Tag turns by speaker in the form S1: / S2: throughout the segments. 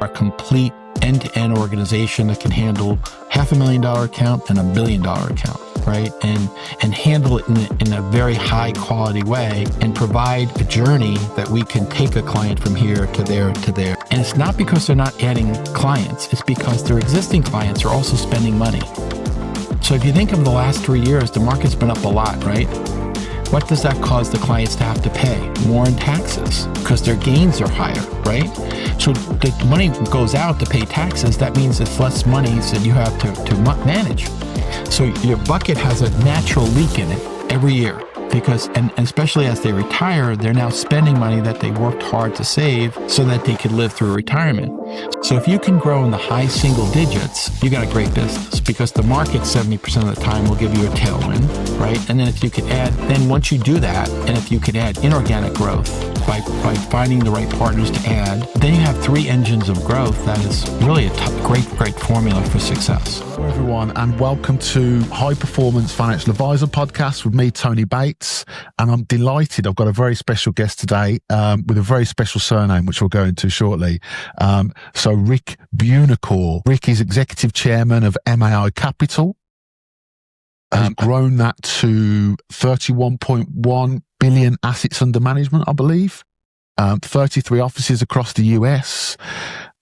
S1: a complete end-to-end organization that can handle $500,000 account and $1 billion account, right? And handle it in a very high quality way and provide a journey that we can take a client from here to there to there. And it's not because they're not adding clients, it's because their existing clients are also spending money. So if you think of the last 3 years, the market's been up a lot, right? What does that cause the clients to have to pay? More in taxes, because their gains are higher, right? So the money goes out to pay taxes. That means it's less money that you have to manage. So your bucket has a natural leak in it every year, because, and especially as they retire, they're now spending money that they worked hard to save so that they could live through retirement. So if you can grow in the high single digits, you got a great business, because the market 70% of the time will give you a tailwind, right? And then if you could add, then once you do that, and if you could add inorganic growth by finding the right partners to add, then you have 3 engines of growth. That is really a great formula for success.
S2: Hello everyone, and welcome to High Performance Financial Advisor Podcast with me, Tony Bates. And I'm delighted. I've got a very special guest today with a very special surname, which we'll go into shortly. So Rick Buoncore. Rick is Executive Chairman of MAI Capital. Has grown that to 31.1 billion assets under management, I believe. 33 offices across the US.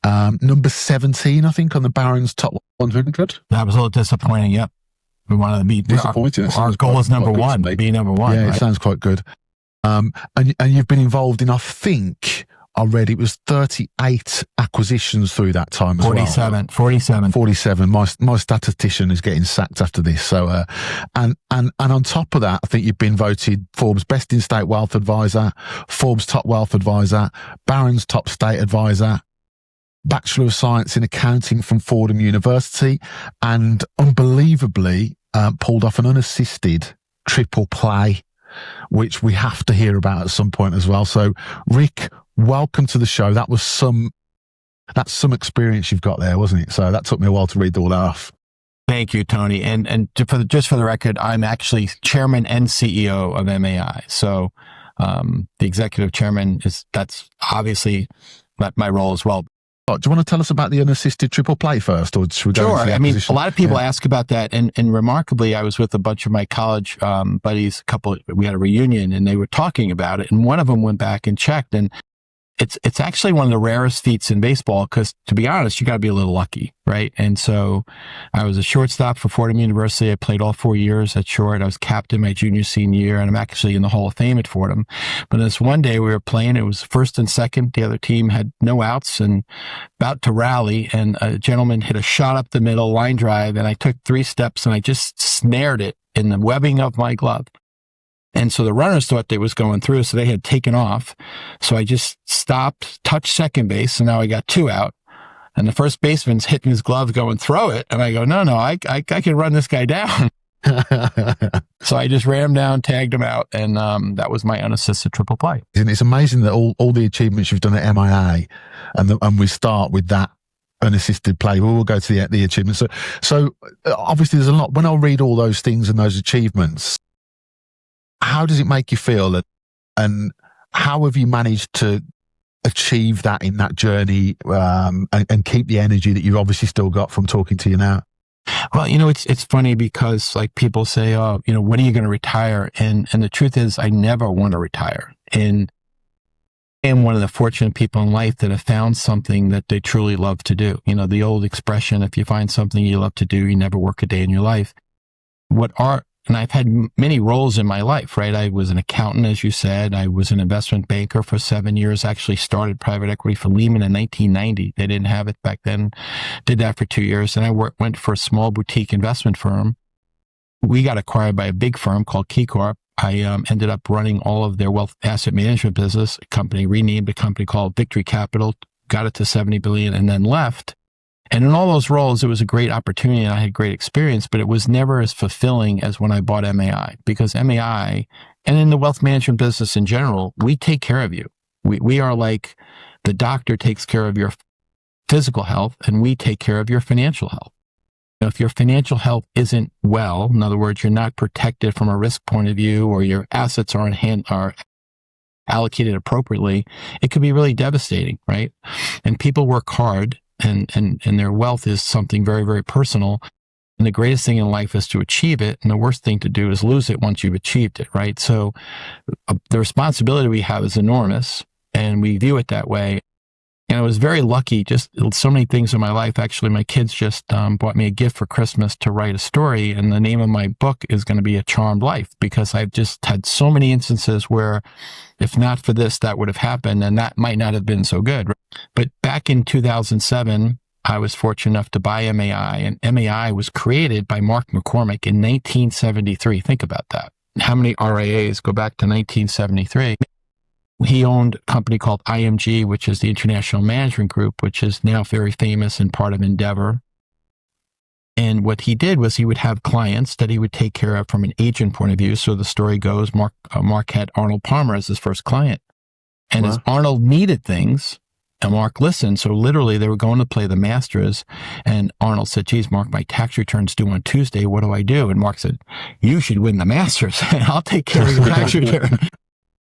S2: Number 17, I think, on the Barron's Top 100.
S1: That was a little disappointing. Yep. We wanted to be disappointed. Our goal is number one, be number one.
S2: Yeah,
S1: right?
S2: It sounds quite good. And you've been involved in, I think, I read it was 38 acquisitions through that time as
S1: 47.
S2: well. 47. My statistician is getting sacked after this. So, and on top of that, I think you've been voted Forbes Best in State Wealth Advisor, Forbes Top Wealth Advisor, Barron's Top State Advisor, Bachelor of Science in Accounting from Fordham University, and unbelievably pulled off an unassisted triple play, which we have to hear about at some point as well. So, Rick, welcome to the show. That's some experience you've got there, wasn't it? So that took me a while to read all that off.
S1: Thank you, Tony. And just for the record, I'm actually chairman and CEO of MAI. So the executive chairman that's obviously my role as well.
S2: Do you want to tell us about the unassisted triple play first, or should we go into the acquisition?
S1: Sure. A lot of people ask about that, and remarkably, I was with a bunch of my college buddies. We had a reunion, and they were talking about it, and one of them went back and checked, and it's actually one of the rarest feats in baseball, because to be honest, you got to be a little lucky, right? And so I was a shortstop for Fordham University. I played all 4 years at short. I was captain my junior, senior year, and I'm actually in the Hall of Fame at Fordham. But this one day we were playing, it was first and second. The other team had no outs and about to rally, and a gentleman hit a shot up the middle, line drive, and I took 3 steps and I just snared it in the webbing of my glove. And so the runners thought they was going through, so they had taken off. So I just stopped, touched second base, and now I got 2 out. And the first baseman's hitting his glove going, throw it. And I go, no, I can run this guy down. So I just ran him down, tagged him out, and that was my unassisted triple play.
S2: And it's amazing that all the achievements you've done at MIA, and we start with that unassisted play. We'll go to the achievements. So obviously there's a lot. When I read all those things and those achievements, how does it make you feel, and how have you managed to achieve that in that journey, and keep the energy that you've obviously still got from talking to you now?
S1: Well, it's funny because like people say, oh, when are you going to retire? And the truth is I never want to retire. And I am one of the fortunate people in life that have found something that they truly love to do. The old expression, if you find something you love to do, you never work a day in your life. And I've had many roles in my life, right? I was an accountant, as you said. I was an investment banker for 7 years, actually started private equity for Lehman in 1990. They didn't have it back then. Did that for 2 years. And I went for a small boutique investment firm. We got acquired by a big firm called KeyCorp. I ended up running all of their wealth asset management business. A company renamed a company called Victory Capital, got it to 70 billion, and then left. And in all those roles, it was a great opportunity and I had great experience, but it was never as fulfilling as when I bought MAI, because MAI, and in the wealth management business in general, we take care of you. We are like the doctor takes care of your physical health and we take care of your financial health. If your financial health isn't well, in other words, you're not protected from a risk point of view, or your assets are allocated appropriately, it could be really devastating, right? And people work hard, and their wealth is something very, very personal. And the greatest thing in life is to achieve it. And the worst thing to do is lose it once you've achieved it, right? So the responsibility we have is enormous, and we view it that way. And I was very lucky, just so many things in my life. Actually, my kids just bought me a gift for Christmas to write a story. And the name of my book is going to be A Charmed Life, because I've just had so many instances where if not for this, that would have happened. And that might not have been so good. But back in 2007, I was fortunate enough to buy MAI. And MAI was created by Mark McCormick in 1973. Think about that. How many RIAs go back to 1973? He owned a company called IMG, which is the International Management Group, which is now very famous and part of Endeavor. And what he did was he would have clients that he would take care of from an agent point of view. So the story goes, Mark had Arnold Palmer as his first client. And as Arnold needed things, and Mark listened. So literally they were going to play the Masters. And Arnold said, geez, Mark, my tax return's due on Tuesday. What do I do? And Mark said, you should win the Masters and I'll take care of your tax return.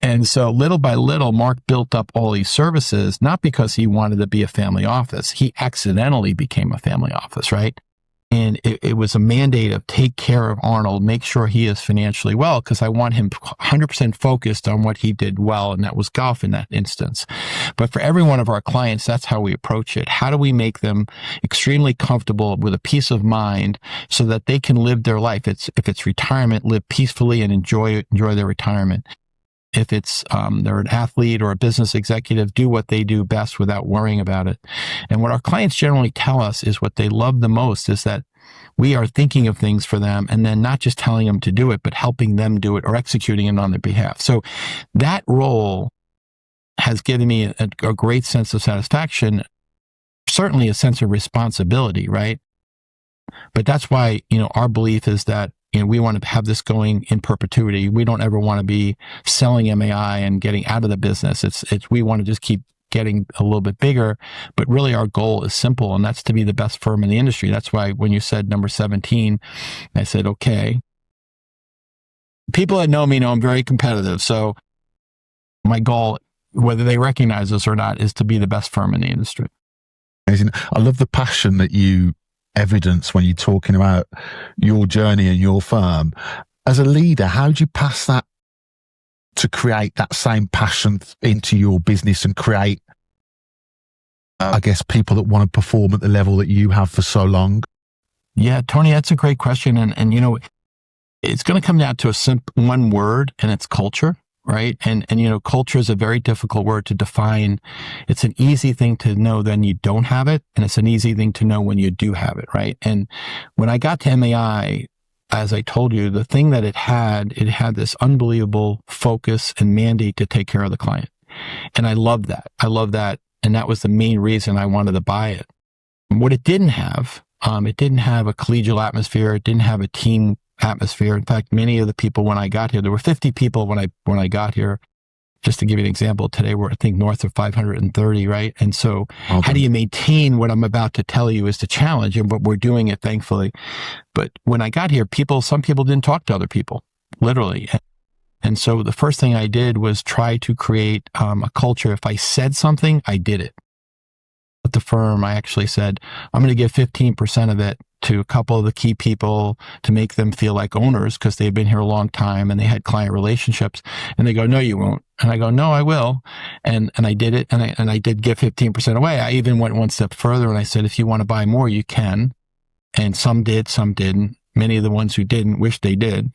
S1: And so little by little, Mark built up all these services, not because he wanted to be a family office. He accidentally became a family office, right? And it was a mandate of take care of Arnold, make sure he is financially well, because I want him 100% focused on what he did well, and that was golf in that instance. But for every one of our clients, that's how we approach it. How do we make them extremely comfortable with a peace of mind so that they can live their life? If it's retirement, live peacefully and enjoy their retirement. If it's they're an athlete or a business executive, do what they do best without worrying about it. And what our clients generally tell us is what they love the most is that we are thinking of things for them and then not just telling them to do it, but helping them do it or executing it on their behalf. So that role has given me a great sense of satisfaction, certainly a sense of responsibility, right? But that's why, our belief is that we want to have this going in perpetuity. We don't ever want to be selling MAI and getting out of the business. We want to just keep getting a little bit bigger, but really our goal is simple, and that's to be the best firm in the industry. That's why when you said number 17, I said, okay. People that know me know I'm very competitive. So my goal, whether they recognize this or not, is to be the best firm in the industry.
S2: Amazing. I love the passion that you evidence when you're talking about your journey and your firm. As a leader, how do you pass that to create that same passion into your business and create, I guess, people that want to perform at the level that you have for so long?
S1: Yeah, Tony, that's a great question. And it's going to come down to one word, and it's culture. Right. And culture is a very difficult word to define. It's an easy thing to know then you don't have it. And it's an easy thing to know when you do have it. Right. And when I got to MAI, as I told you, the thing that it had this unbelievable focus and mandate to take care of the client. And I loved that. And that was the main reason I wanted to buy it. What it didn't have a collegial atmosphere. It didn't have a team atmosphere. In fact, many of the people when I got here, there were 50 people when I got here. Just to give you an example, today we're, I think, north of 530, right? And so how do you maintain what I'm about to tell you is the challenge, but we're doing it, thankfully. But when I got here, some people didn't talk to other people, literally. And so the first thing I did was try to create a culture. If I said something, I did it. At the firm, I actually said, I'm going to give 15% of it to a couple of the key people to make them feel like owners because they've been here a long time and they had client relationships. And they go, no, you won't. And I go, no, I will. And I did it. And I did give 15% away. I even went one step further and I said, if you want to buy more, you can. And some did, some didn't. Many of the ones who didn't wish they did,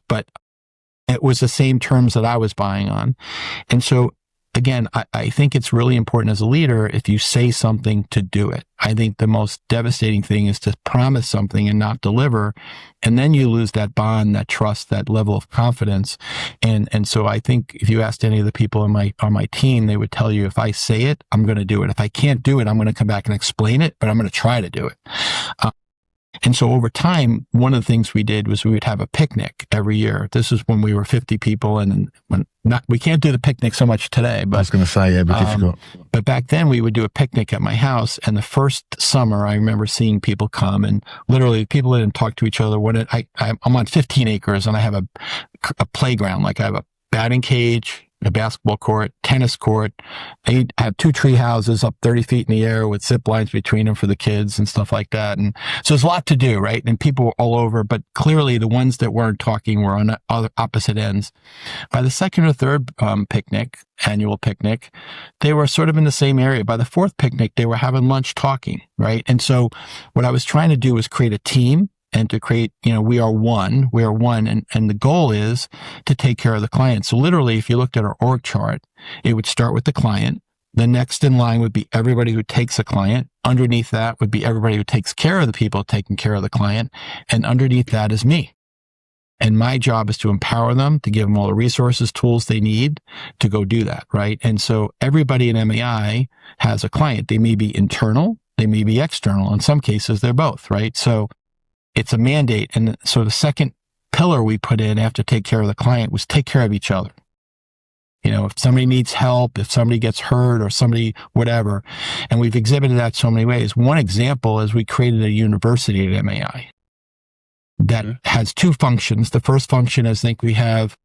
S1: but it was the same terms that I was buying on. And so again, I think it's really important as a leader, if you say something, to do it. I think the most devastating thing is to promise something and not deliver. And then you lose that bond, that trust, that level of confidence. And so I think if you asked any of the people on my team, they would tell you, if I say it, I'm going to do it. If I can't do it, I'm going to come back and explain it, but I'm going to try to do it. And so over time, one of the things we did was we would have a picnic every year. This is when we were 50 people, and we can't do the picnic so much today. But
S2: I was going to say, yeah, but difficult.
S1: But back then we would do a picnic at my house. And the first summer, I remember seeing people come, and literally people didn't talk to each other. I'm on 15 acres, and I have a playground. Like I have a batting cage, a basketball court, tennis court. I have 2 tree houses up 30 feet in the air with zip lines between them for the kids and stuff like that. And so there's a lot to do, right? And people were all over, but clearly the ones that weren't talking were on other opposite ends. By the second or third annual picnic, they were sort of in the same area. By the fourth picnic, they were having lunch talking, right? And so what I was trying to do was create a team and to create, we are one. And the goal is to take care of the client. So literally, if you looked at our org chart, it would start with the client. The next in line would be everybody who takes a client. Underneath that would be everybody who takes care of the people taking care of the client. And underneath that is me. And my job is to empower them, to give them all the resources, tools they need to go do that, right? And so everybody in MAI has a client. They may be internal, they may be external. In some cases, they're both, right? So it's a mandate. And so the second pillar we put in after take care of the client was take care of each other. If somebody needs help, if somebody gets hurt or somebody, whatever. And we've exhibited that so many ways. One example is we created a university at MAI that has 2 functions. The first function is, I think we have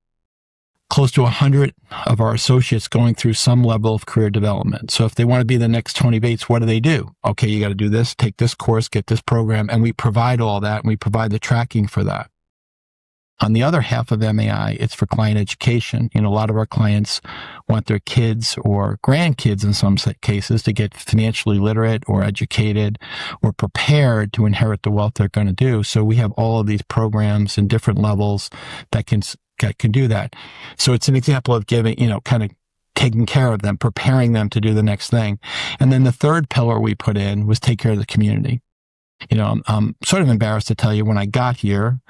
S1: close to 100 of our associates going through some level of career development. So if they want to be the next Tony Bates, what do? Okay, you got to do this, take this course, get this program, and we provide all that, and we provide the tracking for that. On the other half of MAI, it's for client education. A lot of our clients want their kids or grandkids in some cases to get financially literate or educated or prepared to inherit the wealth they're going to do. So we have all of these programs in different levels that can do that. So it's an example of giving, kind of taking care of them, preparing them to do the next thing. And then the third pillar we put in was take care of the community. I'm sort of embarrassed to tell you, when I got here,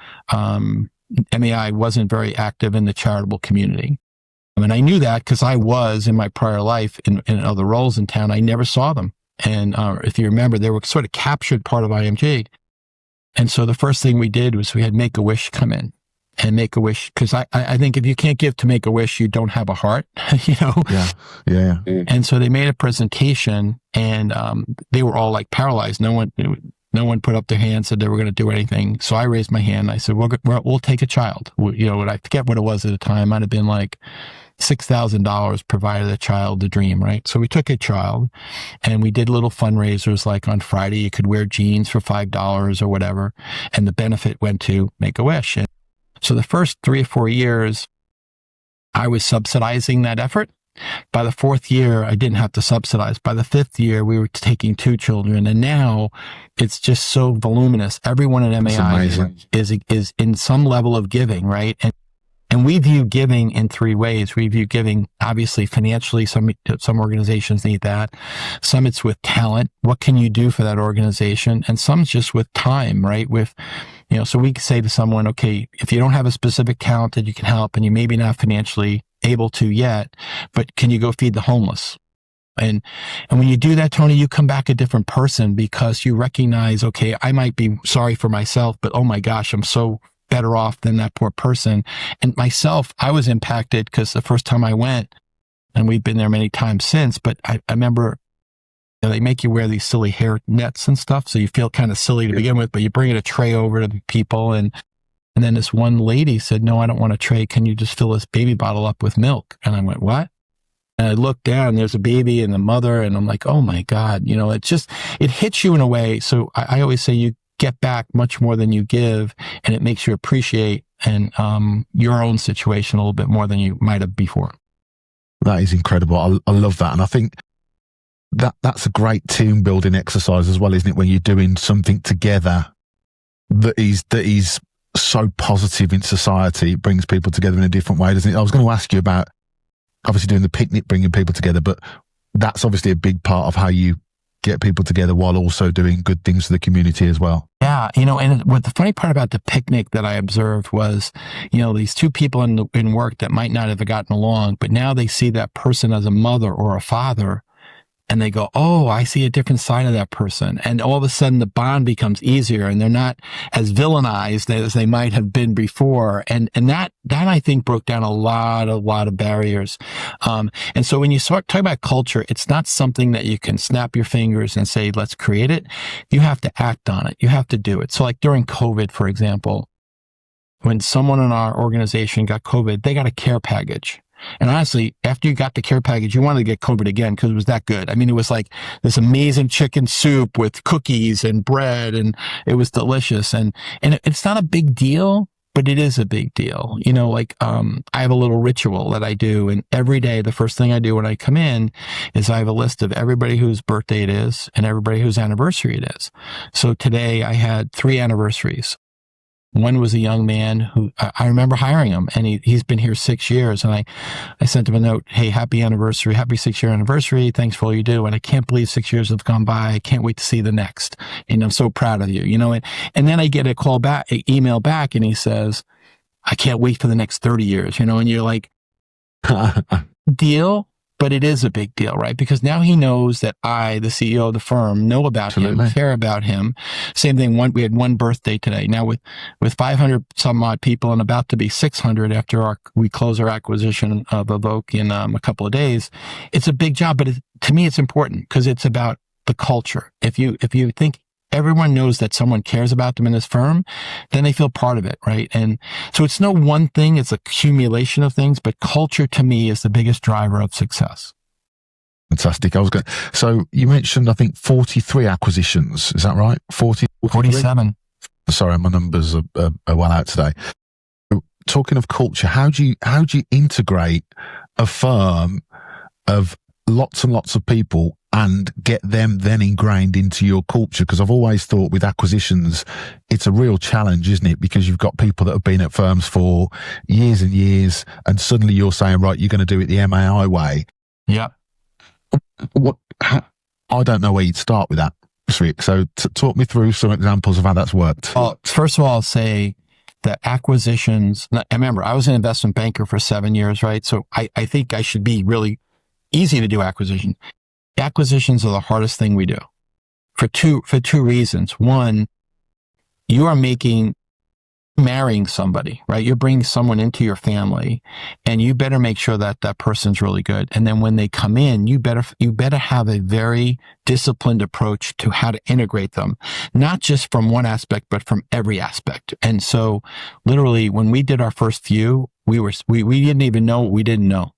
S1: MAI wasn't very active in the charitable community. And I knew that because I was, in my prior life, in other roles in town, I never saw them. And if you remember, they were sort of captured part of IMG. And so the first thing we did was we had Make-A-Wish come in. And Make-A-Wish, because I think if you can't give to Make-A-Wish, you don't have a heart,
S2: Yeah.
S1: And so they made a presentation, and they were all like paralyzed. No one put up their hand, said they were going to do anything. So I raised my hand. I said, we'll take a child. I forget what it was at the time. It might have been like $6,000, provided the child the dream, right? So we took a child and we did little fundraisers, like on Friday, you could wear jeans for $5 or whatever. And the benefit went to Make-A-Wish. And so the first 3 or 4 years, I was subsidizing that effort. By the 4th year, I didn't have to subsidize. By the 5th year, we were taking 2 children. And now it's just so voluminous. Everyone at MAI is in some level of giving, right? And we view giving in 3 ways. We view giving, obviously, financially. Some organizations need that. Some it's with talent. What can you do for that organization? And some just with time, right? So we can say to someone, okay, if you don't have a specific talent that you can help, and you maybe not financially able to yet, but can you go feed the homeless? And when you do that, Tony, you come back a different person, because you recognize, okay, I might be sorry for myself, but oh my gosh, I'm so better off than that poor person. And myself, I was impacted because the first time I went, and we've been there many times since, but I remember they make you wear these silly hair nets and stuff, so you feel kind of silly to begin with, but you bring a tray over to the people, and then this one lady said, no, I don't want a tray. Can you just fill this baby bottle up with milk? And I went, what? And I looked down, there's a baby and the mother, and I'm like, oh my God, it hits you in a way. So I always say you get back much more than you give, and it makes you appreciate your own situation a little bit more than you might have before.
S2: That is incredible. I love that. And I think that's a great team building exercise as well, isn't it? When you're doing something together that is so positive in society, it brings people together in a different way, doesn't it? I was going to ask you about obviously doing the picnic, bringing people together, but that's obviously a big part of how you get people together while also doing good things for the community as well.
S1: Yeah. And what the funny part about the picnic that I observed was, these 2 people in work that might not have gotten along, but now they see that person as a mother or a father, and they go, oh, I see a different side of that person. And all of a sudden the bond becomes easier, and they're not as villainized as they might have been before. And that I think broke down a lot of barriers. And so when you start talking about culture, it's not something that you can snap your fingers and say, let's create it. You have to act on it. You have to do it. So like during COVID, for example, when someone in our organization got COVID, they got a care package. And honestly, after you got the care package, you wanted to get COVID again because it was that good. I mean, it was like this amazing chicken soup with cookies and bread, and it was delicious. And it's not a big deal, but it is a big deal. You know, like, I have a little ritual that I do, and every day, the first thing I do when I come in is I have a list of everybody whose birthday it is and everybody whose anniversary it is. So today I had 3 anniversaries. One was a young man who I remember hiring him, and he's been here 6 years. And I sent him a note, hey, happy anniversary, happy 6-year anniversary. Thanks for all you do. And I can't believe 6 years have gone by. I can't wait to see the next. And I'm so proud of you, you know. And then I get a call back, an email back, and he says, I can't wait for the next 30 years, you know. And you're like, deal. But it is a big deal, right? Because now he knows that I, the CEO of the firm, know about him, care about him. Same thing. We had one birthday today. Now with 500 some odd people and about to be 600 after we close our acquisition of Evoke in a couple of days, it's a big job. But to me, it's important because it's about the culture. If you think everyone knows that someone cares about them in this firm, then they feel part of it, right? And so it's no one thing, it's accumulation of things, but culture to me is the biggest driver of success.
S2: Fantastic. So you mentioned, I think 43 acquisitions. Is that right?
S1: 47.
S2: Sorry, my numbers are well out today. Talking of culture, how do you integrate a firm of lots and lots of people and get them then ingrained into your culture? Because I've always thought with acquisitions, it's a real challenge, isn't it? Because you've got people that have been at firms for years and years, and suddenly you're saying, right, you're going to do it the MAI way.
S1: Yeah.
S2: I don't know where you'd start with that, Rick. So talk me through some examples of how that's worked.
S1: Well, first of all, I'll say that acquisitions, remember, I was an investment banker for 7 years, right? So I think I should be really easy to do acquisition. Acquisitions are the hardest thing we do for two reasons. One, you are marrying somebody, right? You're bringing someone into your family, and you better make sure that that person's really good. And then when they come in, you better have a very disciplined approach to how to integrate them, not just from one aspect, but from every aspect. And so literally when we did our first few, we didn't even know what we didn't know.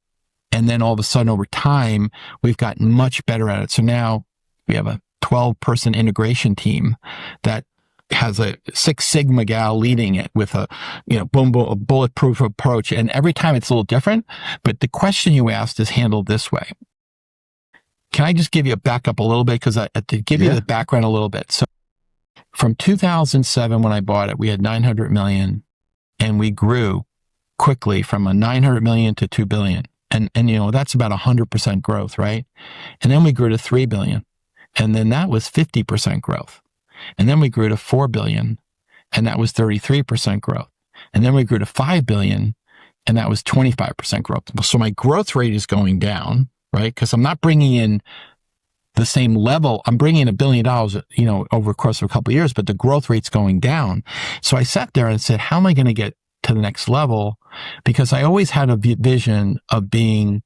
S1: And then all of a sudden over time, we've gotten much better at it. So now we have a 12-person integration team that has a 6 Sigma gal leading it with a bulletproof approach. And every time it's a little different. But the question you asked is handled this way. Can I just give you a backup a little bit? Because to give you the background a little bit. So from 2007, when I bought it, we had 900 million, and we grew quickly from a 900 million to 2 billion. And that's about 100% growth, right? And then we grew to 3 billion. And then that was 50% growth. And then we grew to 4 billion, and that was 33% growth. And then we grew to 5 billion, and that was 25% growth. So my growth rate is going down, right? Because I'm not bringing in the same level. I'm bringing in $1 billion, over the course of a couple of years, but the growth rate's going down. So I sat there and said, how am I going to get to the next level? Because I always had a vision of being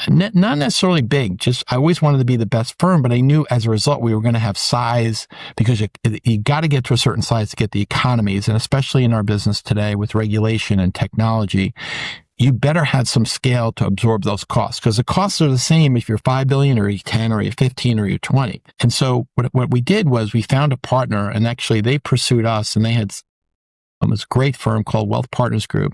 S1: not necessarily big, just I always wanted to be the best firm, but I knew as a result we were going to have size, because you got to get to a certain size to get the economies. And especially in our business today with regulation and technology, you better have some scale to absorb those costs, because the costs are the same if you're 5 billion or you're 10 or you're 15 or you're 20. And so what we did was we found a partner, and actually they pursued us, and they had this great firm called Wealth Partners Group.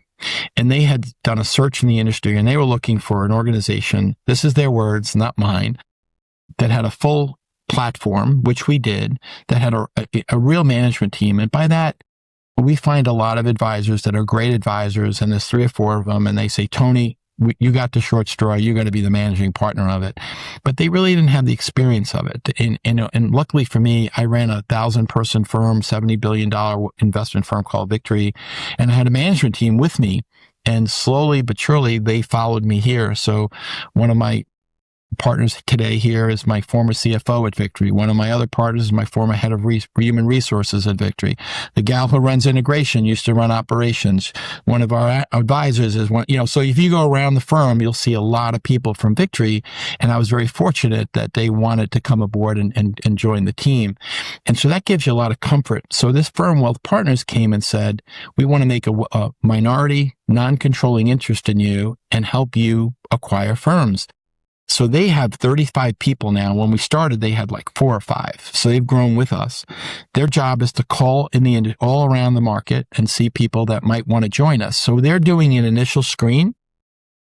S1: And they had done a search in the industry, and they were looking for an organization, this is their words, not mine, that had a full platform, which we did, that had a real management team. And by that, we find a lot of advisors that are great advisors, and there's 3 or 4 of them, and they say, Tony, you got the short straw, you're going to be the managing partner of it. But they really didn't have the experience of it. And luckily for me, I ran a 1,000-person firm, $70 billion investment firm called Victory, and I had a management team with me, and slowly but surely they followed me here. So one of my partners today here is my former CFO at Victory. One of my other partners is my former head of human resources at Victory. The gal who runs integration used to run operations. One of our advisors is one, so if you go around the firm, you'll see a lot of people from Victory. And I was very fortunate that they wanted to come aboard and join the team. And so that gives you a lot of comfort. So this firm, Wealth Partners, came and said, we want to make a minority, non-controlling interest in you and help you acquire firms. So they have 35 people now. When we started, they had like 4 or 5. So they've grown with us. Their job is to call all around the market and see people that might want to join us. So they're doing an initial screen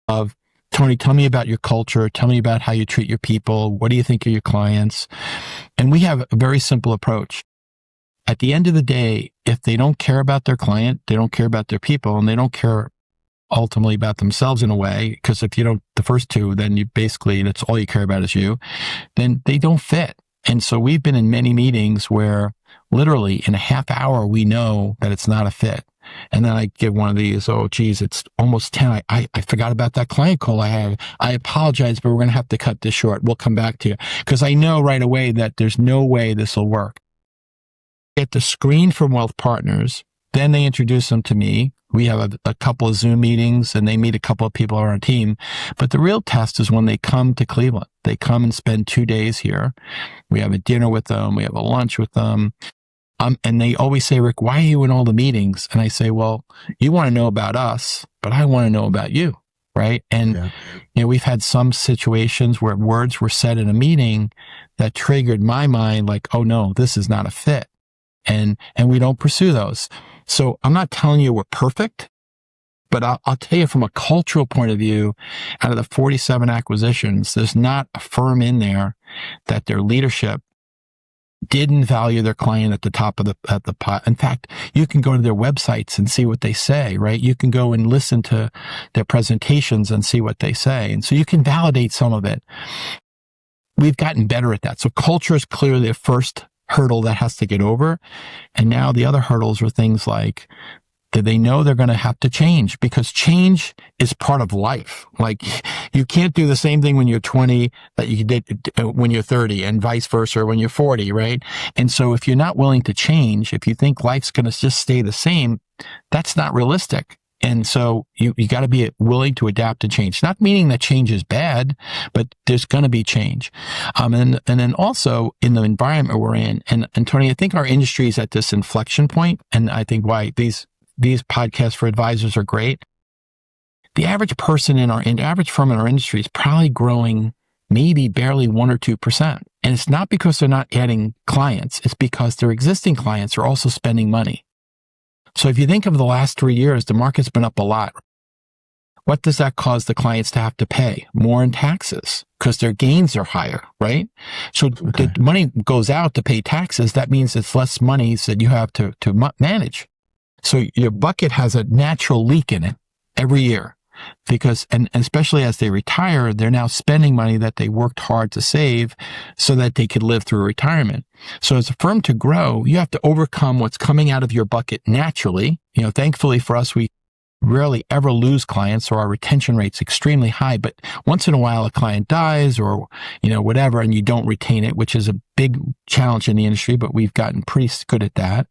S1: of, Tony, tell me about your culture. Tell me about how you treat your people. What do you think of your clients? And we have a very simple approach. At the end of the day, if they don't care about their client, they don't care about their people, and they don't care ultimately about themselves in a way, because if you don't, the first two, then you basically, that's all you care about is you, then they don't fit. And so we've been in many meetings where literally in a half hour, we know that it's not a fit. And then I give one of these, oh, geez, it's almost 10. I forgot about that client call I had. I apologize, but we're going to have to cut this short. We'll come back to you. Because I know right away that there's no way this will work. Get the screen from Wealth Partners. Then they introduce them to me. We have a couple of Zoom meetings and they meet a couple of people on our team. But the real test is when they come to Cleveland. They come and spend 2 days here. We have a dinner with them. We have a lunch with them. And they always say, Rick, why are you in all the meetings? And I say, well, you want to know about us, but I want to know about you. Right. And, we've had some situations where words were said in a meeting that triggered my mind like, oh no, this is not a fit. And we don't pursue those. So I'm not telling you we're perfect, but I'll tell you from a cultural point of view, out of the 47 acquisitions, there's not a firm in there that their leadership didn't value their client at the top of the pot. In fact, you can go to their websites and see what they say, right? You can go and listen to their presentations and see what they say. And so you can validate some of it. We've gotten better at that. So culture is clearly the first hurdle that has to get over. And now the other hurdles are things like, do they know they're going to have to change? Because change is part of life. Like you can't do the same thing when you're 20 that you did when you're 30 and vice versa when you're 40, right? And so if you're not willing to change, if you think life's going to just stay the same, that's not realistic. And so you got to be willing to adapt to change. Not meaning that change is bad, but there's going to be change. And then also in the environment we're in, and Tony, I think our industry is at this inflection point, and I think why these podcasts for advisors are great. The average person average firm in our industry is probably growing maybe barely 1 or 2%. And it's not because they're not adding clients. It's because their existing clients are also spending money. So if you think of the last 3 years, the market's been up a lot. What does that cause the clients to have to pay? More in taxes because their gains are higher, right? So the money goes out to pay taxes. That means it's less money that you have to manage. So your bucket has a natural leak in it every year because, and especially as they retire, they're now spending money that they worked hard to save so that they could live through retirement. So as a firm to grow, you have to overcome what's coming out of your bucket naturally. Thankfully for us, we rarely ever lose clients, so our retention rate's extremely high. But once in a while, a client dies or, whatever, and you don't retain it, which is a big challenge in the industry, but we've gotten pretty good at that.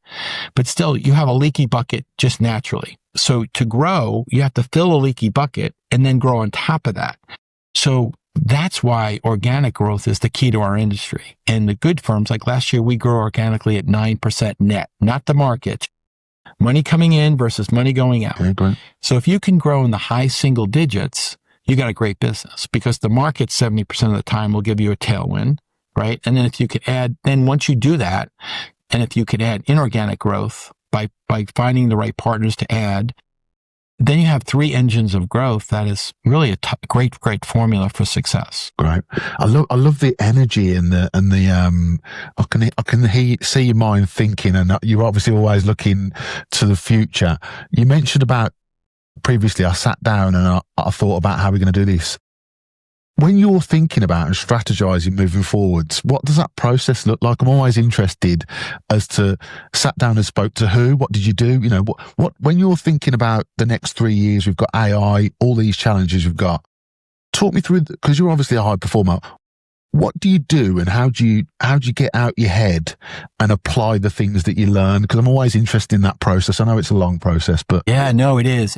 S1: But still, you have a leaky bucket just naturally. So to grow, you have to fill a leaky bucket and then grow on top of that. So that's why organic growth is the key to our industry. And the good firms, like last year, we grew organically at 9% net, not the market. Money coming in versus money going out. Okay, so if you can grow in the high single digits, you got a great business because the market 70% of the time will give you a tailwind, right? And then if you could add, then once you do that, and if you could add inorganic growth by finding the right partners to add, then you have 3 engines of growth. That is really a great formula for success.
S2: Great. I love the energy and the I can see your mind thinking, and you're obviously always looking to the future. You mentioned about previously, I sat down and I thought about how we're going to do this. When you're thinking about and strategizing moving forwards, what does that process look like? I'm always interested as to sat down and spoke to who, what did you do? What when you're thinking about the next 3 years, we've got AI, all these challenges we've got. talk me through, because you're obviously a high performer. What do you do, and how do you get out your head and apply the things that you learn? Because I'm always interested in that process. I know it's a long process, but
S1: yeah, no, it is.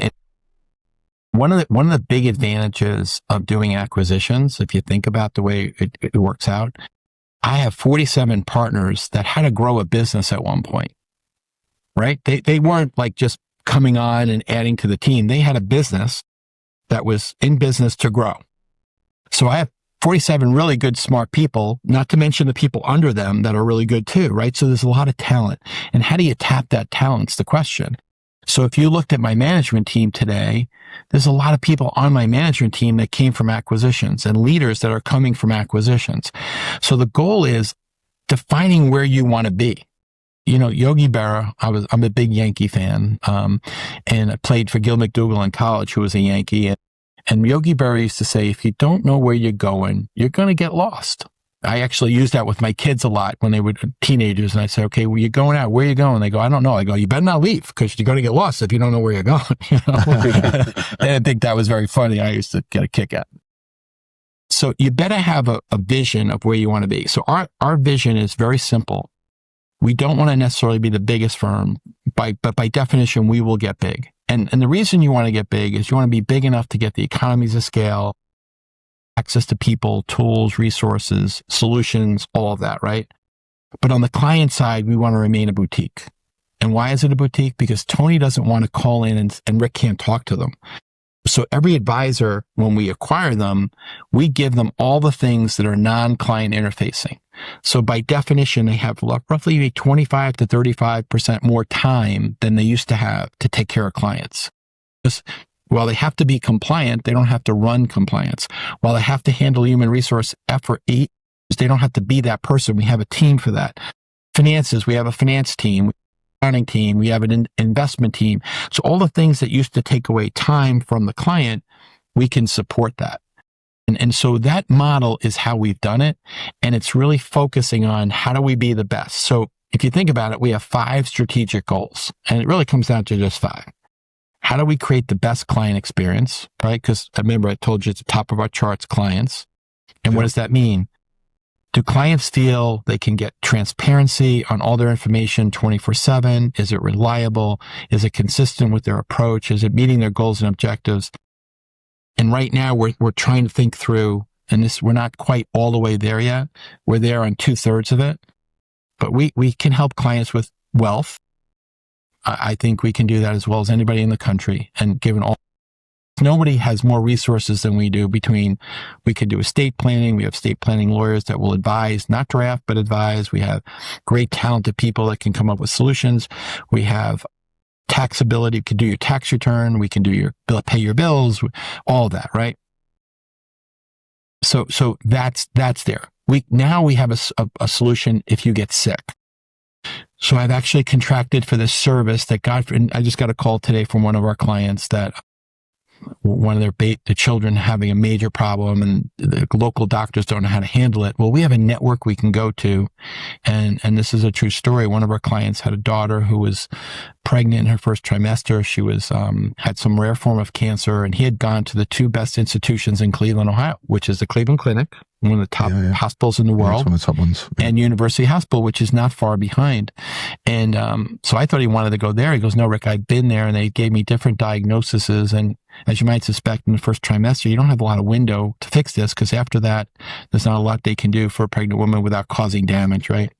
S1: One of the big advantages of doing acquisitions, if you think about the way it works out, I have 47 partners that had to grow a business at one point, right? They weren't like just coming on and adding to the team. They had a business that was in business to grow. So I have 47 really good, smart people, not to mention the people under them that are really good too, right? So there's a lot of talent. And how do you tap that talent's the question. So if you looked at my management team today, there's a lot of people on my management team that came from acquisitions and leaders that are coming from acquisitions. So the goal is defining where you want to be. You know, Yogi Berra, I'm a big Yankee fan, and I played for Gil McDougall in college, who was a Yankee. And Yogi Berra used to say, if you don't know where you're going to get lost. I actually use that with my kids a lot when they were teenagers. And I say, okay, well, you're going out. Where are you going? They go, I don't know. I go, you better not leave, because you're going to get lost if you don't know where you're going. You know? And I think that was very funny. I used to get a kick at it. So you better have a vision of where you want to be. So our vision is very simple. We don't want to necessarily be the biggest firm, but by definition, we will get big. And the reason you want to get big is you want to be big enough to get the economies of scale, access to people, tools, resources, solutions, all of that, right? But on the client side, we want to remain a boutique. And why is it a boutique? Because Tony doesn't want to call in and Rick can't talk to them. So every advisor, when we acquire them, we give them all the things that are non-client interfacing. So by definition, they have roughly 25 to 35% more time than they used to have to take care of clients. Because while they have to be compliant, they don't have to run compliance. While they have to handle human resource effort, they don't have to be that person. We have a team for that. Finances, we have a finance team, accounting team, we have an investment team. So all the things that used to take away time from the client, we can support that. And so that model is how we've done it. And it's really focusing on how do we be the best. So if you think about it, we have 5 strategic goals, and it really comes down to just 5. How do we create the best client experience, right? Because remember, I told you it's the top of our charts, clients. And what does that mean? Do clients feel they can get transparency on all their information 24/7? Is it reliable? Is it consistent with their approach? Is it meeting their goals and objectives? And right now we're trying to think through, and we're not quite all the way there yet. We're there on 2/3 of it, but we can help clients with wealth. I think we can do that as well as anybody in the country. And given all, nobody has more resources than we do. We could do estate planning. We have estate planning lawyers that will advise, not draft, but advise. We have great talented people that can come up with solutions. We have taxability. We can do your tax return. We can do your pay your bills, all of that, right? So that's there. Now we have a solution if you get sick. So I've actually contracted for this service that I just got a call today from one of our clients that one of the children having a major problem, and the local doctors don't know how to handle it. Well, we have a network we can go to. And this is a true story. One of our clients had a daughter who was pregnant in her first trimester. She was, had some rare form of cancer, and he had gone to the 2 best institutions in Cleveland, Ohio, which is the Cleveland Clinic, one of the top hospitals in the world.
S2: It's one of the top ones.
S1: And University Hospital, which is not far behind. And so I thought he wanted to go there. He goes, no, Rick, I've been there, and they gave me different diagnoses. And as you might suspect, in the first trimester, you don't have a lot of window to fix this, because after that, there's not a lot they can do for a pregnant woman without causing damage, right?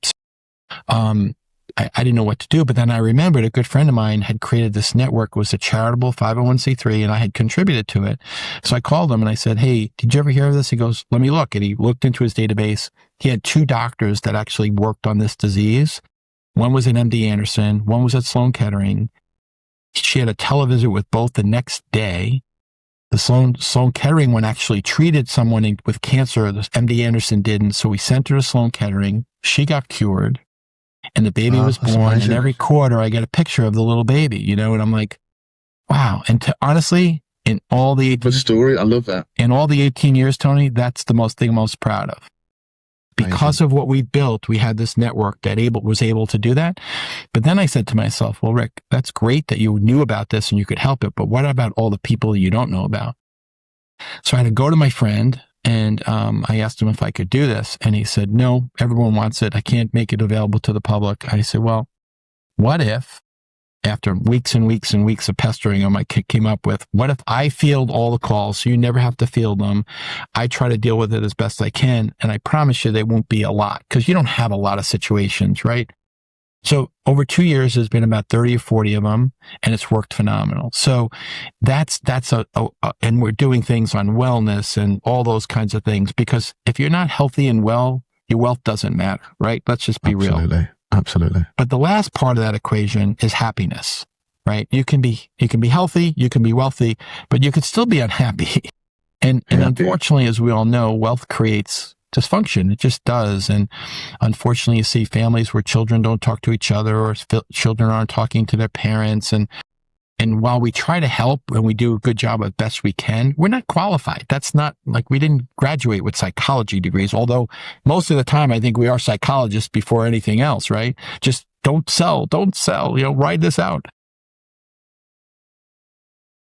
S1: I didn't know what to do, but then I remembered a good friend of mine had created this network. It was a charitable 501c3, and I had contributed to it. So I called him and I said, hey, did you ever hear of this? He goes, let me look. And he looked into his database. He had 2 doctors that actually worked on this disease. One was at MD Anderson. One was at Sloan Kettering. She had a televisit with both the next day. The Sloan Kettering one actually treated someone with cancer. The MD Anderson didn't. So we sent her to Sloan Kettering. She got cured. And the baby was born,
S2: amazing.
S1: and every quarter I get a picture of the little baby, and I'm like, wow. And honestly, in all the
S2: Good story. I love that.
S1: In all the 18 years, Tony, that's the thing I'm most proud of. Because of what we built, we had this network that was able to do that. But then I said to myself, well, Rick, that's great that you knew about this and you could help it, but what about all the people you don't know about? So I had to go to my friend and I asked him if I could do this. And he said, no, everyone wants it. I can't make it available to the public. I said, well, what if after weeks and weeks and weeks of pestering him, I came up with, what if I field all the calls so you never have to field them? I try to deal with it as best I can. And I promise you they won't be a lot because you don't have a lot of situations, right? So over 2 years, there's been about 30 or 40 of them, and it's worked phenomenal. So that's and we're doing things on wellness and all those kinds of things, because if you're not healthy and well, your wealth doesn't matter, right? Let's just be real.
S2: Absolutely.
S1: But the last part of that equation is happiness, right? You can be healthy, you can be wealthy, but you could still be unhappy. And unfortunately, as we all know, wealth creates dysfunction. It just does. And unfortunately, you see families where children don't talk to each other, or children aren't talking to their parents. And while we try to help and we do a good job as best we can, we're not qualified. That's not like we didn't graduate with psychology degrees, although most of the time I think we are psychologists before anything else, right? Just don't sell, ride this out.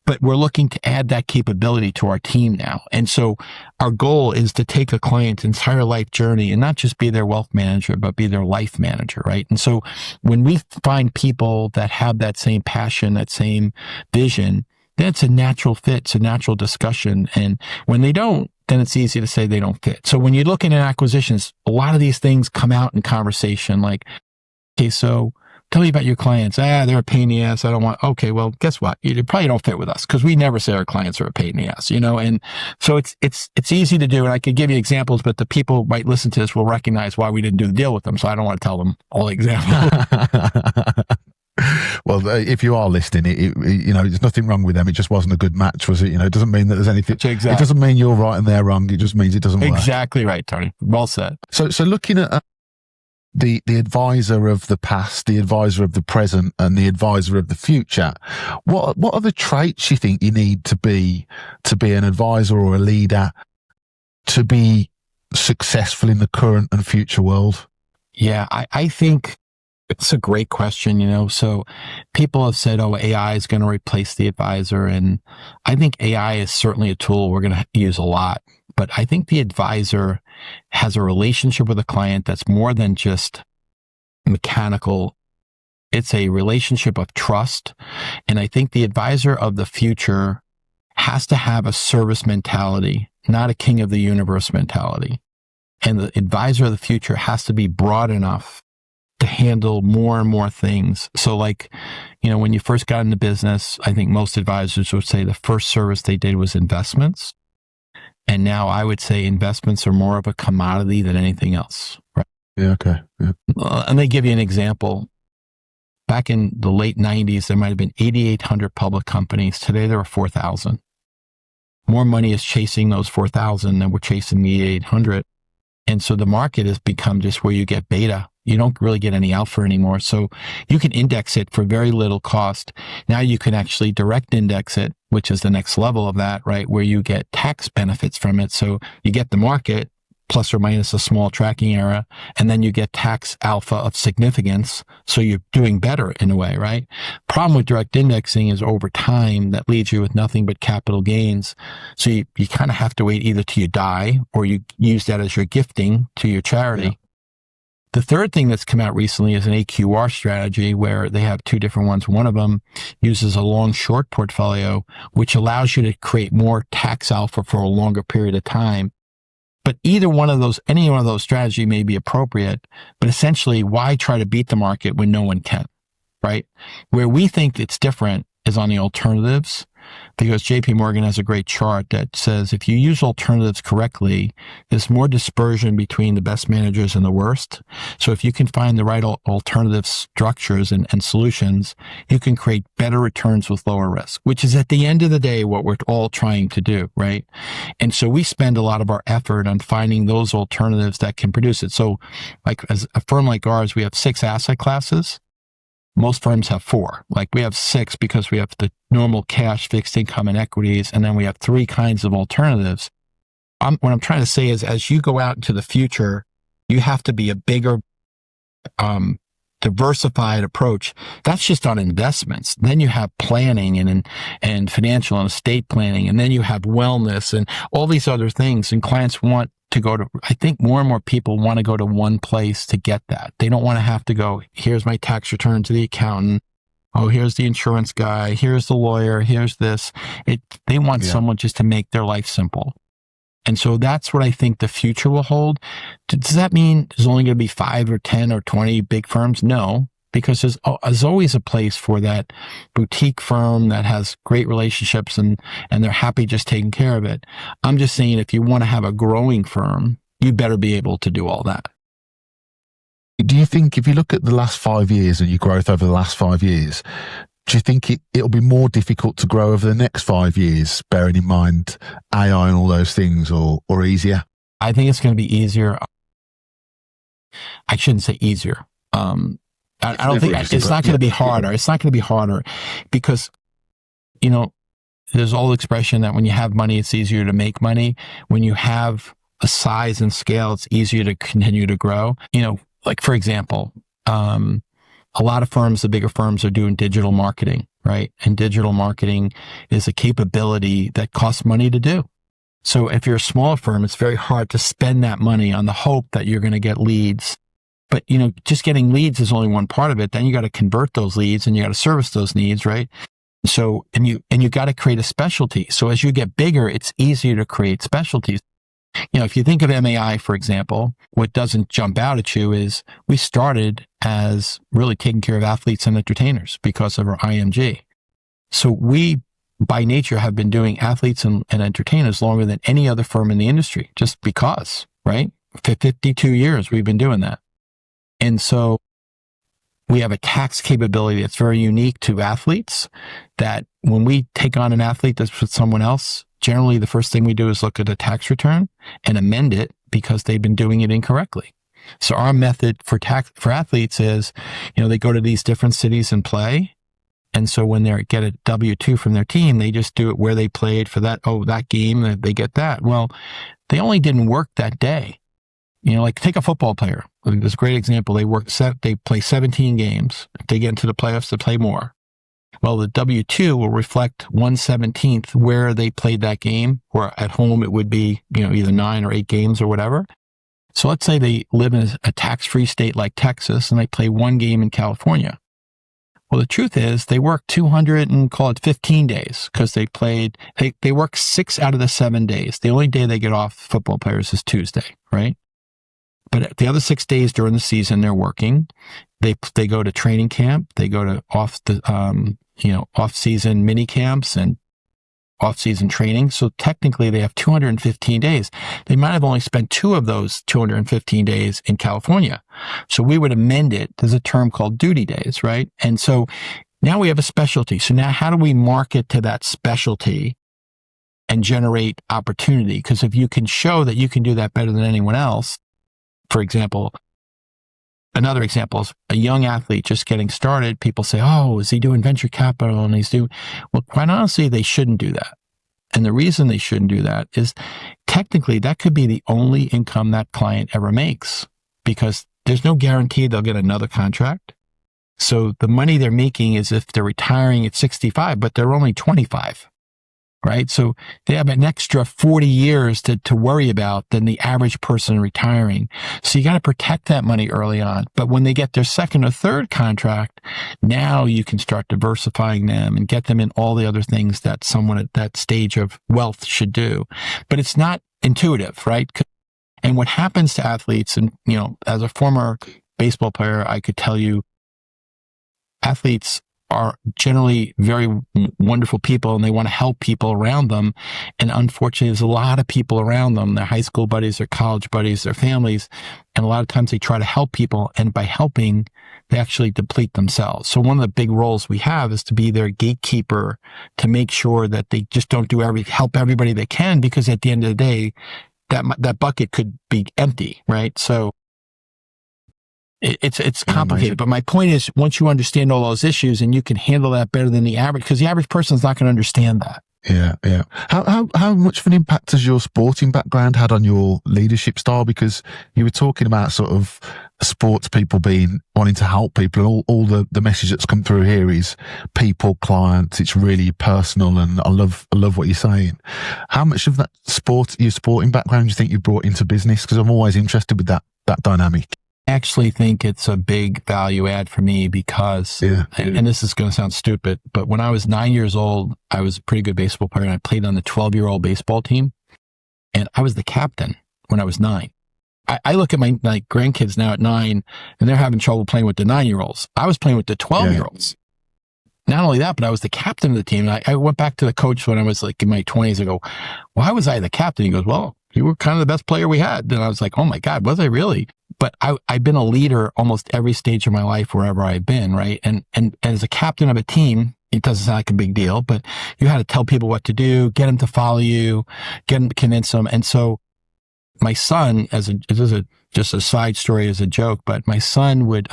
S1: But we're looking to add that capability to our team now. And so our goal is to take a client's entire life journey and not just be their wealth manager, but be their life manager, right? And so when we find people that have that same passion, that same vision, then it's a natural fit, it's a natural discussion. And when they don't, then it's easy to say they don't fit. So when you're looking at acquisitions, a lot of these things come out in conversation like, okay, so tell me about your clients. They're a pain in the ass. I don't want, okay, well, guess what? You probably don't fit with us because we never say our clients are a pain in the ass, And so it's easy to do. And I could give you examples, but the people who might listen to this will recognize why we didn't do the deal with them. So I don't want to tell them all the examples.
S2: Well, if you are listening, there's nothing wrong with them. It just wasn't a good match, was it? It doesn't mean that there's anything.
S1: Exactly.
S2: It doesn't mean you're right and they're wrong. It just means it doesn't work.
S1: Exactly right, Tony. Well said.
S2: So looking at the advisor of the past, the advisor of the present, and the advisor of the future, what are the traits you think you need to be an advisor or a leader to be successful in the current and future world?
S1: Yeah, I think it's a great question, So people have said, AI is going to replace the advisor. And I think AI is certainly a tool we're going to use a lot. But I think the advisor has a relationship with a client that's more than just mechanical. It's a relationship of trust. And I think the advisor of the future has to have a service mentality, not a king of the universe mentality. And the advisor of the future has to be broad enough to handle more and more things. So when you first got into business, I think most advisors would say the first service they did was investments. And now I would say investments are more of a commodity than anything else. Right?
S2: Yeah. Okay. Yeah.
S1: And they give you an example. Back in the late 90s, there might have been 8,800 public companies. Today, there are 4,000. More money is chasing those 4,000 than we're chasing the 8,800. And so the market has become just where you get beta. You don't really get any alpha anymore. So you can index it for very little cost. Now you can actually direct index it, which is the next level of that, right? Where you get tax benefits from it. So you get the market plus or minus a small tracking error, and then you get tax alpha of significance. So you're doing better in a way, right? Problem with direct indexing is over time that leaves you with nothing but capital gains. So you kind of have to wait either till you die or you use that as your gifting to your charity. Yeah. The third thing that's come out recently is an AQR strategy where they have two different ones. One of them uses a long short portfolio, which allows you to create more tax alpha for a longer period of time. But any one of those strategy may be appropriate, but essentially why try to beat the market when no one can, right? Where we think it's different is on the alternatives, because JP Morgan has a great chart that says if you use alternatives correctly, there's more dispersion between the best managers and the worst. So if you can find the right alternative structures and solutions, you can create better returns with lower risk, which is at the end of the day what we're all trying to do, right? And so we spend a lot of our effort on finding those alternatives that can produce it. So as a firm like ours, we have 6 asset classes. Most firms have 4. We have 6 because we have the normal cash, fixed income, and equities, and then we have 3 kinds of alternatives. What I'm trying to say is as you go out into the future, you have to be a bigger diversified approach. That's just on investments. Then you have planning and financial and estate planning. And then you have wellness and all these other things. And clients want to go to, I think more and more people want to go to one place to get that. They don't want to have to go, here's my tax return to the accountant. Oh, here's the insurance guy. Here's the lawyer. Here's this. They want someone just to make their life simple. And so that's what I think the future will hold. Does that mean there's only going to be 5 or 10 or 20 big firms? No, because there's always a place for that boutique firm that has great relationships and they're happy just taking care of it. I'm just saying if you want to have a growing firm, you better be able to do all that.
S2: Do you think if you look at the last 5 years and your growth over the last 5 years, do you think it'll be more difficult to grow over the next 5 years, bearing in mind AI and all those things, or easier?
S1: I think it's going to be easier. I shouldn't say easier. I don't think it's not going to be harder. It's not going to be harder because, there's old expression that when you have money, it's easier to make money. When you have a size and scale, it's easier to continue to grow. Like for example, a lot of firms, the bigger firms, are doing digital marketing, right? And digital marketing is a capability that costs money to do. So if you're a smaller firm, it's very hard to spend that money on the hope that you're going to get leads. But, just getting leads is only one part of it. Then you got to convert those leads and you got to service those needs, right? So, and you got to create a specialty. So as you get bigger, it's easier to create specialties. If you think of MAI, for example, what doesn't jump out at you is we started as really taking care of athletes and entertainers because of our IMG. So we, by nature, have been doing athletes and entertainers longer than any other firm in the industry, just because, right? For 52 years, we've been doing that. And so we have a tax capability that's very unique to athletes, that when we take on an athlete that's with someone else, generally the first thing we do is look at a tax return and amend it because they've been doing it incorrectly. So our method for athletes is, they go to these different cities and play. And so when they get a W-2 from their team, they just do it where they played for that game, they get that. Well, they only didn't work that day. Like take a football player. There's a great example. They play 17 games. They get into the playoffs to play more. Well, the W-2 will reflect 1/17th where they played that game, or at home it would be, either 9 or 8 games or whatever. So let's say they live in a tax-free state like Texas and they play 1 game in California. Well, the truth is they work 215 days because they work 6 out of the 7 days. The only day they get off, football players, is Tuesday, right? But the other 6 days during the season, they're working. They go to training camp. They go to off-season mini camps and off-season training. So technically, they have 215 days. They might have only spent 2 of those 215 days in California. So we would amend it. There's a term called duty days, right? And so now we have a specialty. So now how do we market to that specialty and generate opportunity? Because if you can show that you can do that better than anyone else, for example, another example is a young athlete just getting started. People say, oh, is he doing venture capital? And well, quite honestly, they shouldn't do that. And the reason they shouldn't do that is technically that could be the only income that client ever makes, because there's no guarantee they'll get another contract. So the money they're making is if they're retiring at 65, but they're only 25. Right? So they have an extra 40 years to worry about than the average person retiring. So you got to protect that money early on. But when they get their second or third contract, now you can start diversifying them and get them in all the other things that someone at that stage of wealth should do. But it's not intuitive, right? And what happens to athletes, and, as a former baseball player, I could tell you, athletes are generally very wonderful people and they want to help people around them. And unfortunately, there's a lot of people around them, their high school buddies, their college buddies, their families. And a lot of times they try to help people. And by helping, they actually deplete themselves. So one of the big roles we have is to be their gatekeeper, to make sure that they just don't help everybody they can, because at the end of the day, that bucket could be empty, right? So it's complicated, but my point is, once you understand all those issues and you can handle that better than the average, because the average person is not going to understand that.
S2: Yeah, yeah. How much of an impact has your sporting background had on your leadership style? Because you were talking about sort of sports people wanting to help people, and all the message that's come through here is people, clients. It's really personal, and I love what you're saying. How much of that your sporting background, do you think you brought into business? Because I'm always interested with that dynamic.
S1: I actually think it's a big value add for me because, and this is going to sound stupid, but when I was 9 years old, I was a pretty good baseball player, and I played on the 12-year-old baseball team, and I was the captain when I was 9. I look at my grandkids now at 9, and they're having trouble playing with the 9-year-olds. I was playing with the 12-year-olds. Not only that, but I was the captain of the team. I went back to the coach when I was like in my 20s. I go, why was I the captain? He goes, well, you were kind of the best player we had. And I was like, oh my God, was I really? But I've been a leader almost every stage of my life, wherever I've been, right? And as a captain of a team, it doesn't sound like a big deal, but you had to tell people what to do, get them to follow you, convince them. And so my son, just a side story as a joke, but my son would,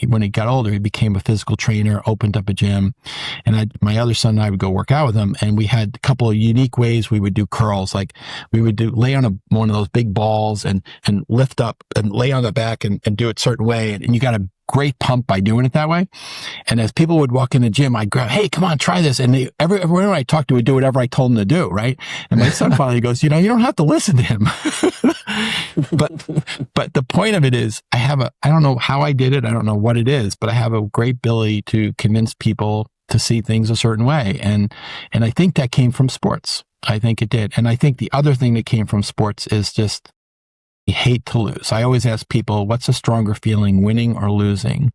S1: when he got older, he became a physical trainer, opened up a gym, and my other son and I would go work out with him. And we had a couple of unique ways we would do curls. Like we would lay on one of those big balls and lift up and lay on the back and do it a certain way. And you got a great pump by doing it that way. And as people would walk in the gym, I'd grab, hey, come on, try this. And everyone I talked to would do whatever I told them to do, right? And my son finally goes, you don't have to listen to him. But the point of it is I don't know how I did it. I don't know what it is, but I have a great ability to convince people to see things a certain way. And I think that came from sports. I think it did. And I think the other thing that came from sports is just, I hate to lose. I always ask people, what's a stronger feeling, winning or losing?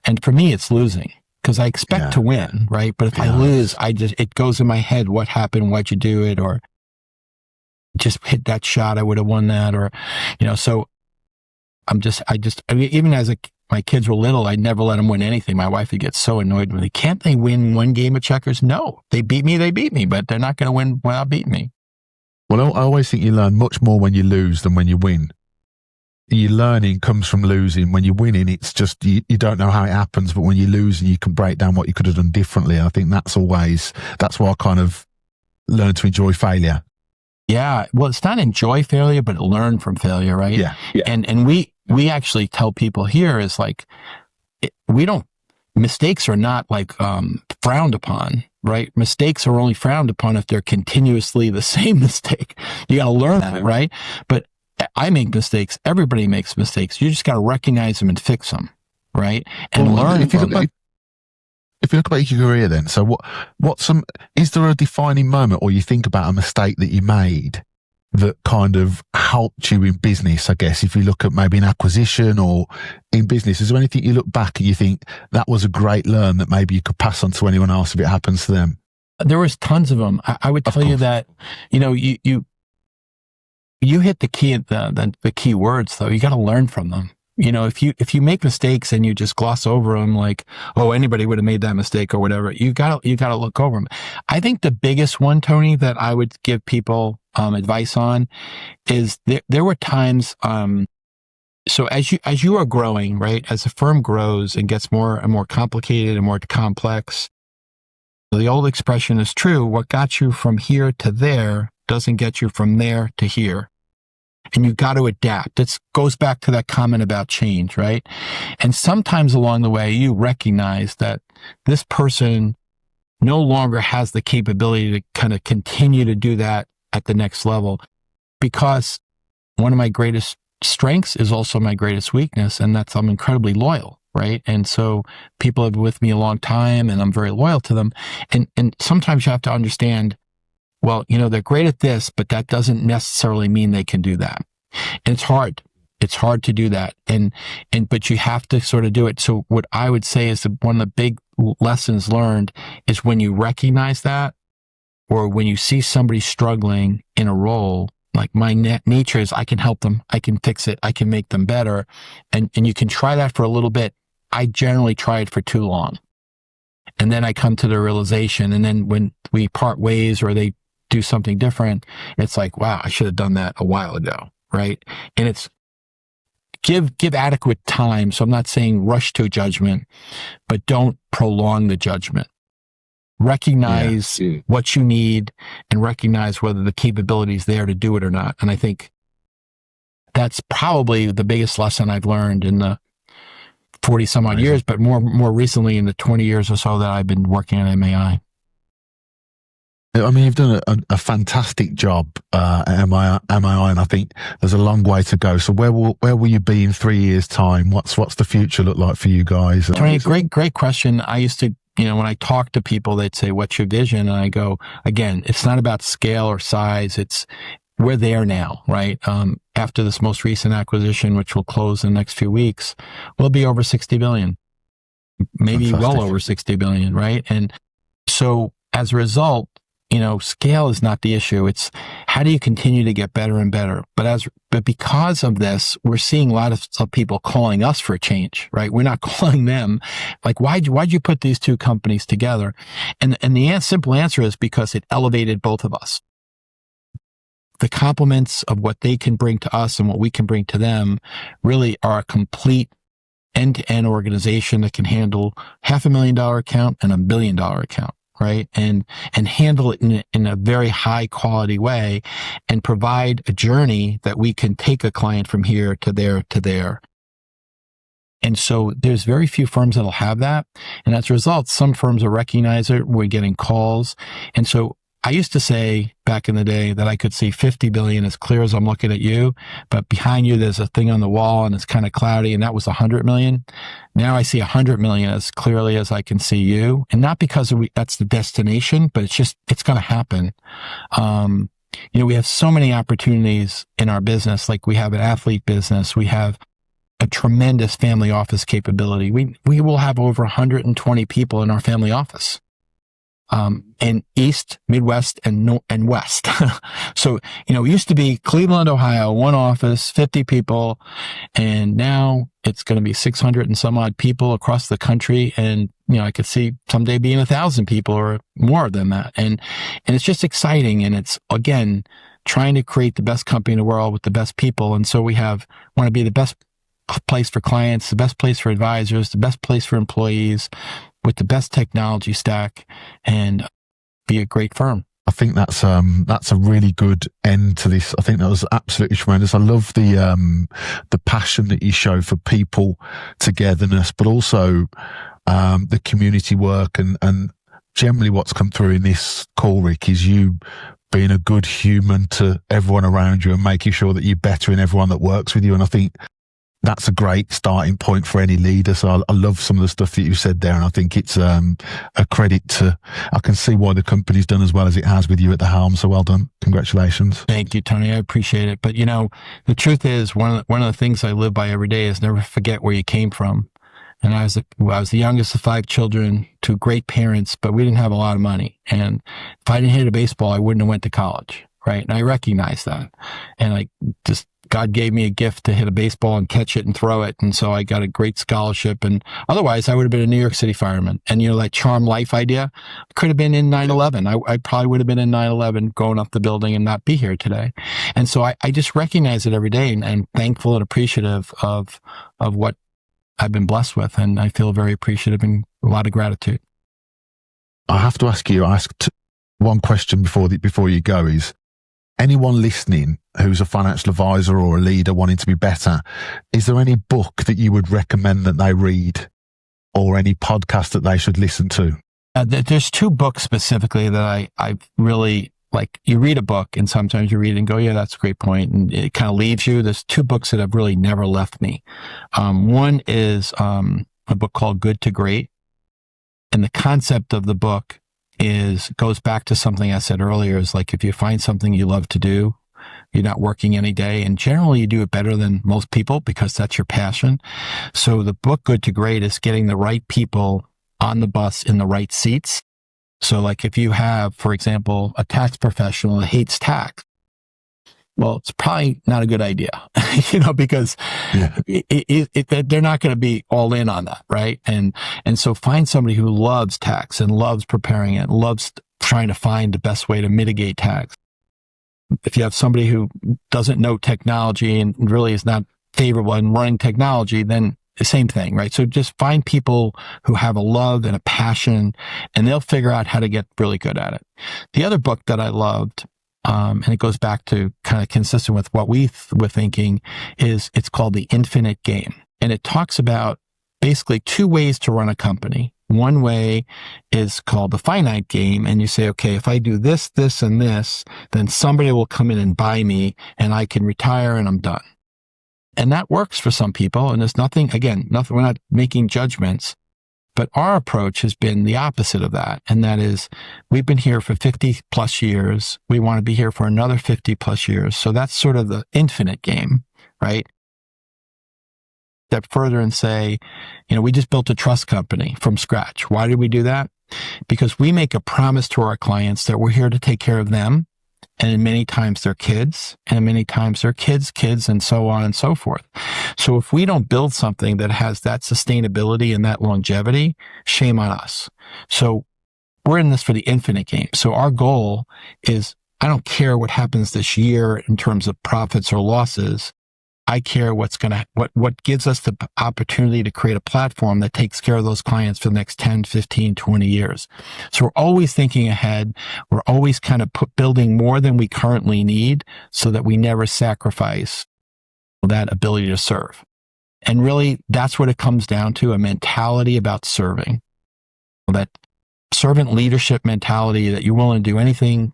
S1: And for me, it's losing because I expect to win, right? But if I lose, it goes in my head, what happened? Why'd you do it? Or just hit that shot, I would have won that. Or, so I mean, even as my kids were little, I never let them win anything. My wife would get so annoyed with me. Can't they win one game of checkers? No, they beat me, but they're not going to win without beating me.
S2: Well, I always think you learn much more when you lose than when you win. Your learning comes from losing. When you're winning, it's just, you don't know how it happens, but when you lose, you can break down what you could have done differently. And I think that's why I kind of learn to enjoy failure.
S1: Yeah. Well, it's not enjoy failure, but learn from failure, right?
S2: Yeah.
S1: And we actually tell people here is like, mistakes are not like frowned upon, right? Mistakes are only frowned upon if they're continuously the same mistake. You got to learn that, right? But I make mistakes. Everybody makes mistakes. You just got to recognize them and fix them, right? And learn from them.
S2: If you look about your career then, so is there a defining moment or you think about a mistake that you made that kind of helped you in business, I guess, if you look at maybe an acquisition or in business? Is there anything you look back and you think that was a great learn that maybe you could pass on to anyone else if it happens to them?
S1: There was tons of them. I would tell you that, you hit the key words though. You got to learn from them. If you make mistakes and you just gloss over them like, oh, anybody would have made that mistake or whatever, you got to look over them. I think the biggest one, Tony, that I would give people advice on is there were times, so as you are growing, right, as a firm grows and gets more and more complicated and more complex, the old expression is true. What got you from here to there doesn't get you from there to here. And you got to adapt. It goes back to that comment about change, right? And sometimes along the way, you recognize that this person no longer has the capability to kind of continue to do that at the next level, because one of my greatest strengths is also my greatest weakness, and that's I'm incredibly loyal, right? And so people have been with me a long time, and I'm very loyal to them. And sometimes you have to understand, well, they're great at this, but that doesn't necessarily mean they can do that. And it's hard. It's hard to do that. But you have to sort of do it. So what I would say is that one of the big lessons learned is when you recognize that, or when you see somebody struggling in a role, like my nature is I can help them. I can fix it. I can make them better. And you can try that for a little bit. I generally try it for too long. And then I come to the realization. And then when we part ways or they do something different, it's like, wow, I should have done that a while ago, right? And it's give adequate time. So I'm not saying rush to judgment, but don't prolong the judgment. recognize what you need and recognize whether the capability is there to do it or not. And I think that's probably the biggest lesson I've learned in the 40 some odd years, but more recently in the 20 years or so that I've been working at MAI.
S2: I mean, you've done a fantastic job at MAI, and I think there's a long way to go. So where will you be in 3 years' time? What's the future look like for you guys?
S1: Tony, great question. I used to, when I talk to people, they'd say, "What's your vision?" And I go, again, it's not about scale or size. We're there now, right? After this most recent acquisition, which will close in the next few weeks, we'll be over 60 billion, maybe well over 60 billion, right? And so as a result, scale is not the issue. It's how do you continue to get better and better? But because of this, we're seeing a lot of people calling us for a change, right? We're not calling them. Like, why'd you put these two companies together? And the simple answer is because it elevated both of us. The complements of what they can bring to us and what we can bring to them really are a complete end-to-end organization that can handle $500,000 account and $1 billion account. Right. And handle it in a very high quality way and provide a journey that we can take a client from here to there. And so there's very few firms that'll have that. And as a result, some firms will recognize it. We're getting calls. And so I used to say back in the day that I could see 50 billion as clear as I'm looking at you, but behind you, there's a thing on the wall and it's kind of cloudy. And that was 100 million. Now I see 100 million as clearly as I can see you. And not because that's the destination, but it's going to happen. We have so many opportunities in our business. Like we have an athlete business. We have a tremendous family office capability. We will have over 120 people in our family office. In East, Midwest, and West. So, it used to be Cleveland, Ohio, one office, 50 people, and now it's going to be 600 and some odd people across the country. And, I could see someday being 1,000 people or more than that. And it's just exciting. And it's, again, trying to create the best company in the world with the best people. And so want to be the best place for clients, the best place for advisors, the best place for employees, with the best technology stack, and be a great firm.
S2: I think that's a really good end to this. I think that was absolutely tremendous. I love the passion that you show for people togetherness, but also the community work and generally what's come through in this call, Rick, is you being a good human to everyone around you and making sure that you're bettering everyone that works with you. And I think that's a great starting point for any leader. So I love some of the stuff that you said there. And I think it's a credit to, I can see why the company's done as well as it has with you at the helm. So well done. Congratulations.
S1: Thank you, Tony. I appreciate it. But the truth is one of the things I live by every day is never forget where you came from. And I was the youngest of 5 children, 2 great parents, but we didn't have a lot of money. And if I didn't hit a baseball, I wouldn't have went to college. Right. And I recognize that. And God gave me a gift to hit a baseball and catch it and throw it. And so I got a great scholarship. And otherwise, I would have been a New York City fireman. And, that charm life idea could have been in 9/11. I probably would have been in 9/11 going up the building and not be here today. And so I just recognize it every day and I'm thankful and appreciative of what I've been blessed with. And I feel very appreciative and a lot of gratitude.
S2: I have to ask one question before you go is, anyone listening who's a financial advisor or a leader wanting to be better, is there any book that you would recommend that they read or any podcast that they should listen to?
S1: There's 2 books specifically that I really like. You read a book and sometimes you read it and go, yeah, that's a great point. And it kind of leaves you. There's 2 books that have really never left me. One is a book called Good to Great. And the concept of the book goes back to something I said earlier, is like, if you find something you love to do, you're not working any day, and generally you do it better than most people because that's your passion. So the book Good to Great is getting the right people on the bus in the right seats. So like if you have, for example, a tax professional that hates tax, well, it's probably not a good idea, because they're not going to be all in on that, right? And so find somebody who loves tax and loves preparing it, loves trying to find the best way to mitigate tax. If you have somebody who doesn't know technology and really is not favorable in running technology, then the same thing, right? So just find people who have a love and a passion, and they'll figure out how to get really good at it. The other book that I loved, and it goes back to kind of consistent with what we were thinking, it's called The Infinite Game. And it talks about basically two ways to run a company. One way is called the finite game. And you say, okay, if I do this, this, and this, then somebody will come in and buy me and I can retire and I'm done. And that works for some people. And there's nothing, we're not making judgments, but our approach has been the opposite of that. And that is, we've been here for 50 plus years. We want to be here for another 50 plus years. So that's sort of the infinite game, right? Step further and say, we just built a trust company from scratch. Why did we do that? Because we make a promise to our clients that we're here to take care of them. And many times their kids, and many times their kids, and so on and so forth. So if we don't build something that has that sustainability and that longevity, shame on us. So we're in this for the infinite game. So our goal is, I don't care what happens this year in terms of profits or losses. I care what gives us the opportunity to create a platform that takes care of those clients for the next 10, 15, 20 years. So we're always thinking ahead. We're always kind of building more than we currently need so that we never sacrifice that ability to serve. And really, that's what it comes down to, a mentality about serving. That servant leadership mentality that you're willing to do anything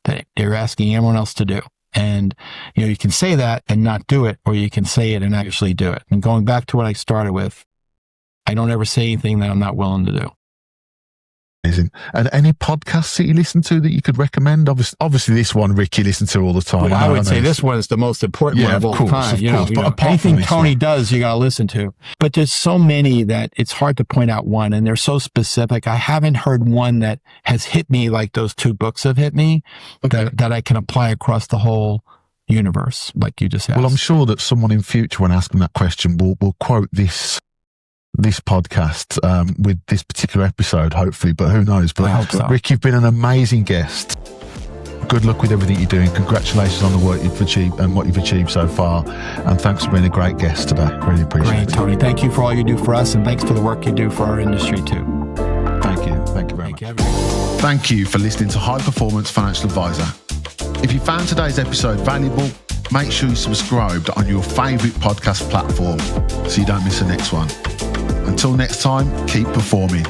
S1: that you're asking everyone else to do. And, you can say that and not do it, or you can say it and actually do it. And going back to what I started with, I don't ever say anything that I'm not willing to do.
S2: Amazing. And any podcasts that you listen to that you could recommend? Obviously this one, Rick, you listen to all the time.
S1: Well, I would say this one is the most important one of all time. But anything Tony does, you got to listen to. But there's so many that it's hard to point out one, and they're so specific. I haven't heard one that has hit me like those two books have hit me, that I can apply across the whole universe, like you just asked.
S2: Well, I'm sure that someone in future, when asking that question, will quote this podcast with this particular episode, hopefully, but who knows. But
S1: I hope so.
S2: Rick, you've been an amazing guest. Good luck with everything you're doing. Congratulations on the work you've achieved and what you've achieved so far. And thanks for being a great guest today. Really appreciate it.
S1: Great, Tony. Thank you for all you do for us, and thanks for the work you do for our industry too.
S2: Thank you. Thank you very much. Thank you for listening to High Performance Financial Advisor. If you found today's episode valuable, make sure you subscribed on your favourite podcast platform so you don't miss the next one. Until next time, keep performing.